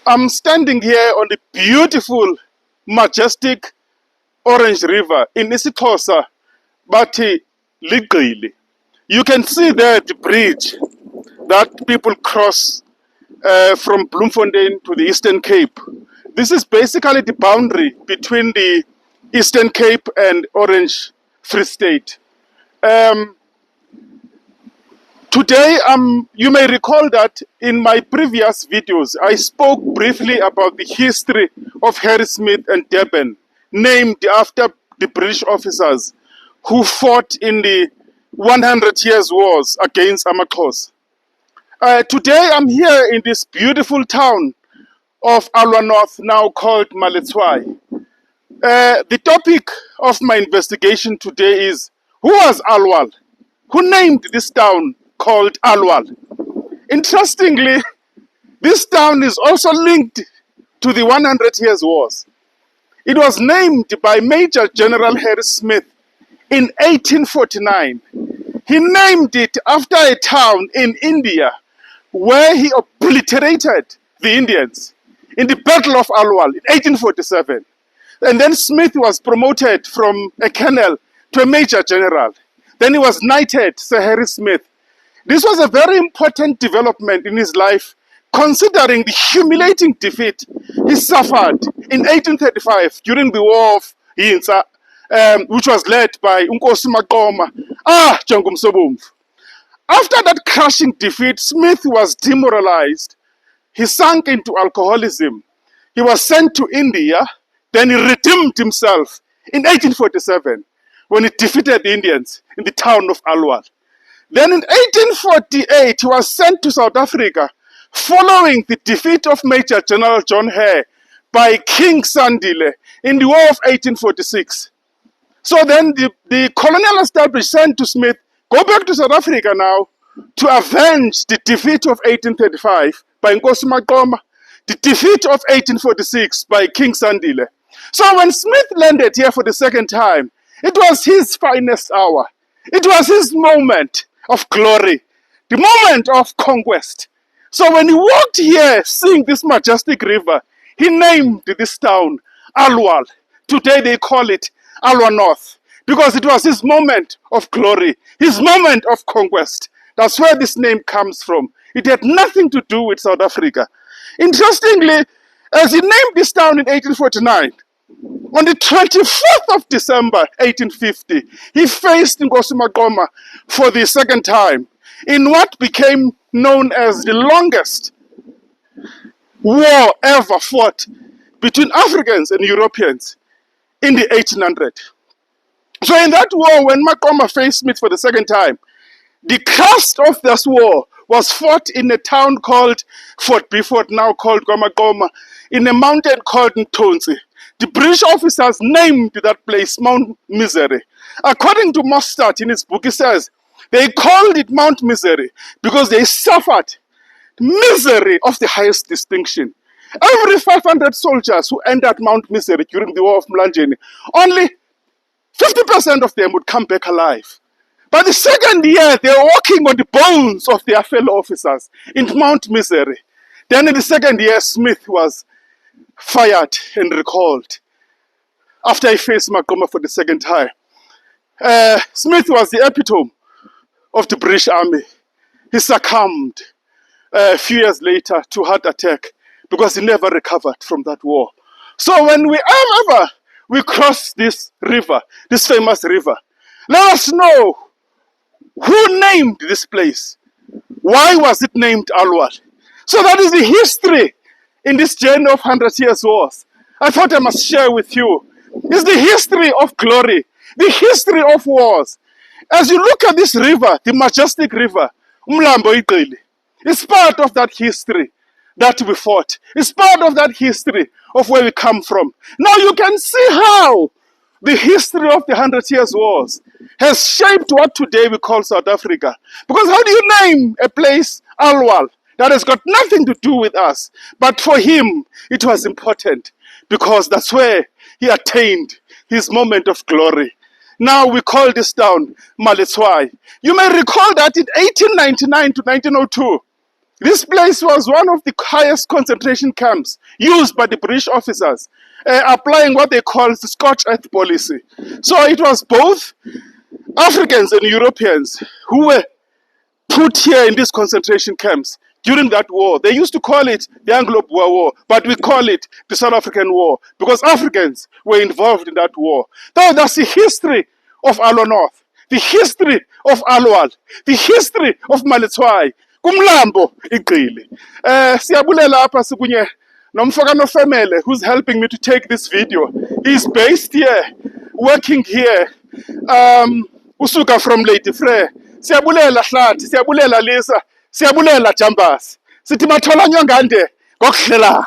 I'm standing here on the beautiful, majestic Orange River in isiXhosa, bathi Ligqili. You can see there the bridge that people cross from Bloemfontein to the Eastern Cape. This is basically the boundary between the Eastern Cape and Orange Free State. Today, you may recall that in my previous videos, I spoke briefly about the history of Harrismith and Durban, named after the British officers who fought in the 100 Years' Wars against amaXhosa. Today, I'm here in this beautiful town of Alwal North, now called Maletswai. The topic of my investigation today is, who was Alwal? Who named this town called Alwal? Interestingly, this town is also linked to the 100 Years' Wars. It was named by Major General Harrismith in 1849. He named it after a town in India where he obliterated the Indians in the Battle of Alwal in 1847. And then Smith was promoted from a colonel to a major general. Then he was knighted, Sir Harrismith. This was a very important development in his life, considering the humiliating defeat he suffered in 1835 during the War of Yinsa, which was led by uNkosi Maqoma, Jangum Sobomvu. After that crushing defeat, Smith was demoralized. He sank into alcoholism. He was sent to India. Then he redeemed himself in 1847 when he defeated the Indians in the town of Alwal. Then in 1848, he was sent to South Africa following the defeat of Major General John Hare by King Sandile in the War of 1846. So then the colonial establishment sent to Smith, go back to South Africa now to avenge the defeat of 1835 by Nkosi Maqoma, the defeat of 1846 by King Sandile. So when Smith landed here for the second time, it was his finest hour. It was his moment of glory, the moment of conquest. So when he walked here, seeing this majestic river, he named this town Alwal. Today they call it Alwal North, because it was his moment of glory, his moment of conquest. That's where this name comes from. It had nothing to do with South Africa. Interestingly, as he named this town in 1849, on the 24th of December, 1850, he faced Nkosi Maqoma for the second time in what became known as the longest war ever fought between Africans and Europeans in the 1800s. So in that war, when Maqoma faced Smith for the second time, the crust of this war was fought in a town called Fort Beaufort, now called Goma, in a mountain called Ntonsi. The British officers named that place Mount Misery. According to Mostert in his book, he says they called it Mount Misery because they suffered misery of the highest distinction. Every 500 soldiers who entered Mount Misery during the War of Mlanjeni, only 50% of them would come back alive. By the second year, they were walking on the bones of their fellow officers in Mount Misery. Then in the second year, Smith was fired and recalled after he faced Maqoma for the second time. Smith was the epitome of the British Army. He succumbed a few years later to heart attack because he never recovered from that war. So when we cross this river, this famous river, let us know who named this place. Why was it named Alwal? So that is the history in this journey of 100 Years' Wars. I thought I must share with you. It's the history of glory, the history of wars. As you look at this river, the majestic river, Umlambo Igqili, it's part of that history that we fought. It's part of that history of where we come from. Now you can see how the history of the 100 Years' Wars has shaped what today we call South Africa. Because how do you name a place Alwal that has got nothing to do with us? But for him, it was important because that's where he attained his moment of glory. Now we call this town Maletswai. You may recall that in 1899 to 1902, This place was one of the highest concentration camps used by the British officers, applying what they call the Scotch Earth policy. So it was both Africans and Europeans who were put here in these concentration camps during that war. They used to call it the Anglo-Boer War, but we call it the South African War because Africans were involved in that war. Now that's the history of Alwal North, the history of Alwal, the history of Maletswai. Kumlambo igqili. Siyabulela apha sikunye nomfokano Femele who's helping me to take this video. He's based here, working here. Usuka from Lady Frere. Siyabulela Hlathi, siyabulela Lisa, siyabulela Jambas. Sithi mathola nyongande ngokuhlelana.